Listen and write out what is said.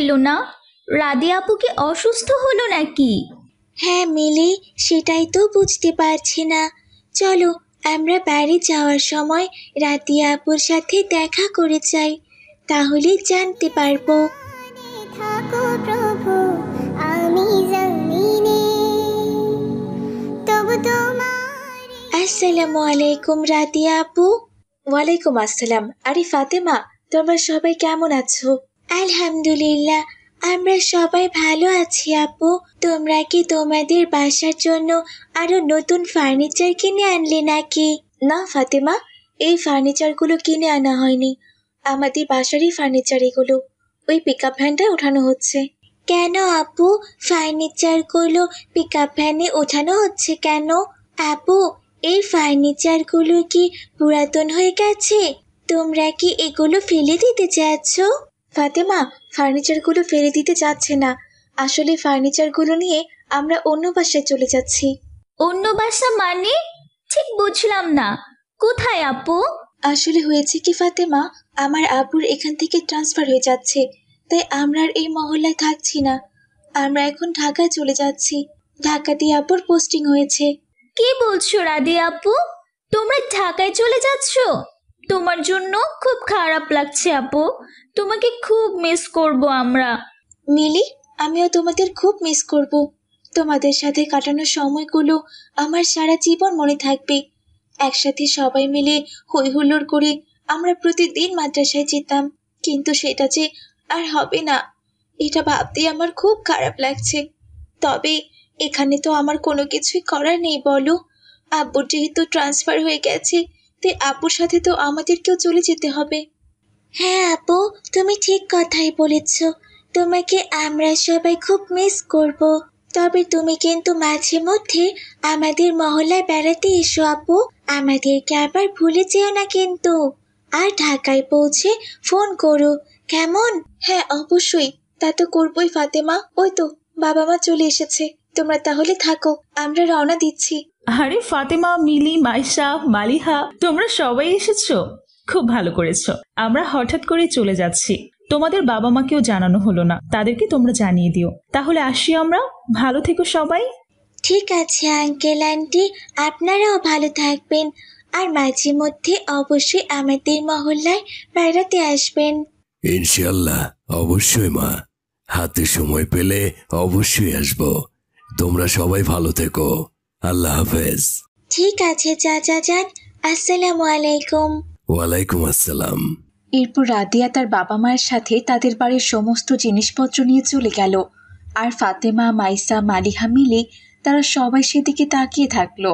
এলো না? রাদিয়া আপু কি অসুস্থ হলো নাকি? হ্যাঁ মিলি, সেটাই তো বুঝতে পারছি না। চলো আমরা বাড়ি যাওয়ার সময় রাতিয়া আপুর সাথে দেখা করে যাই, তাহলে জানতে পারবো। থাকো প্রভু, আমি জানি তবু তোমার। আসসালামু আলাইকুম রাতিয়া আপু। ওয়ালাইকুম আসসালাম। আরে ফাতেমা, তোমরা সবাই কেমন আছো? আলহামদুলিল্লাহ, আমরা সবাই ভালো আছি আপু। তোমরা কি তোমাদের বাসার জন্য আরো নতুন ফার্নিচার কিনে আনলে নাকি? না ফাতেমা, এই ফার্নিচারগুলো কিনে আনা হয়নি। আমাদের বাসারই ফার্নিচার এগুলো। ওই পিকআপ ভ্যানটায় ওঠানো হচ্ছে। কেন আপু, ফার্নিচারগুলো পিকআপ ভ্যানে ওঠানো হচ্ছে কেন? আপু, এই ফার্নিচারগুলো কি পুরাতন হয়ে গেছে? তোমরা কি এগুলো ফেলে দিতে চাচ্ছ? ফাতেমা, ফার্নিচারগুলো ফেলে দিতে যাচ্ছে না। আসলে ফার্নিচারগুলো নিয়ে আমরা অন্য বাসায় চলে যাচ্ছি। অন্য বাসা মানে? ঠিক বুঝলাম না, কোথায় আপু? আসলে হয়েছে কি ফাতেমা, আমার আব্বুর এখান থেকে ট্রান্সফার হয়ে যাচ্ছে, তাই আমরা আর এই মহল্লায় থাকছি না। আমরা এখন ঢাকায় চলে যাচ্ছি। ঢাকাতেই আব্বুর পোস্টিং হয়েছে। কি বলছো রাদিয়া আপু? তোমরা ঢাকায় চলে যাচ্ছ? তোমার জন্য খুব খারাপ লাগছে আপু। তোমাকে খুব মিস করব আমরা। মিলি, আমিও তোমাদের খুব মিস করব। তোমাদের সাথে কাটানো সময়গুলো আমার সারা জীবন মনে থাকবে। একসাথে সবাই মিলে হই হুল্লোড় করে আমরা প্রতিদিন মাদ্রাসায় যেতাম, কিন্তু সেটা যে আর হবে না, এটা ভাবতেই আমার খুব খারাপ লাগছে। তবে এখানে তো আমার কোনো কিছুই করার নেই বলো। আব্বুর যেহেতু ট্রান্সফার হয়ে গেছে, তাই আব্বুর সাথে তো আমাদেরকেও চলে যেতে হবে। হ্যাঁ আপু, তুমি ঠিক কথাই বলেছ। তোমাকে আমরা সবাই খুব মিস করব। তবে তুমি কিন্তু মাঝে মধ্যে আমাদের মহল্লায় বেড়াতে এসো আপু। আমাদেরকে আবার ভুলে যেও না কিন্তু। আর ঢাকায় পৌঁছে ফোন করো, কেমন? হ্যাঁ অবশ্যই, তা তো করবোই ফাতেমা। ওই তো বাবা মা চলে এসেছে। তোমরা তাহলে থাকো, আমরা রওনা দিচ্ছি। আরে ফাতেমা, মিলি, মাইশা, মালিহা, তোমরা সবাই এসেছো, খুব ভালো করেছো। আমরা হঠাৎ করে চলে যাচ্ছি, তোমাদের বাবা মাকেও জানানো হলো না, তাদেরকে তোমরা জানিয়ে দিও। তাহলে আসি আমরা, ভালো থেকো সবাই। ঠিক আছে আঙ্কেল আন্টি, আপনারাও ভালো থাকবেন। আর মাঝে মধ্যে অবশ্যই আমাদের মহল্লায় বেড়াতে আসবেন। ইনশাল্লাহ, অবশ্যই মা, হাতে সময় পেলে অবশ্যই আসবো। তোমরা সবাই ভালো থেকো। আল্লাহ হাফেজ। ঠিক আছে চাচা যান, আসসালামু আলাইকুম। ওয়ালাইকুম আসসালাম। এরপর রাদিয়া তার বাবা মায়ের সাথে তাদের বাড়ির সমস্ত জিনিসপত্র নিয়ে চলে গেল। আর ফাতেমা, মাইসা, মালিহা মিলে তারা সবাই সেদিকে তাকিয়ে থাকলো।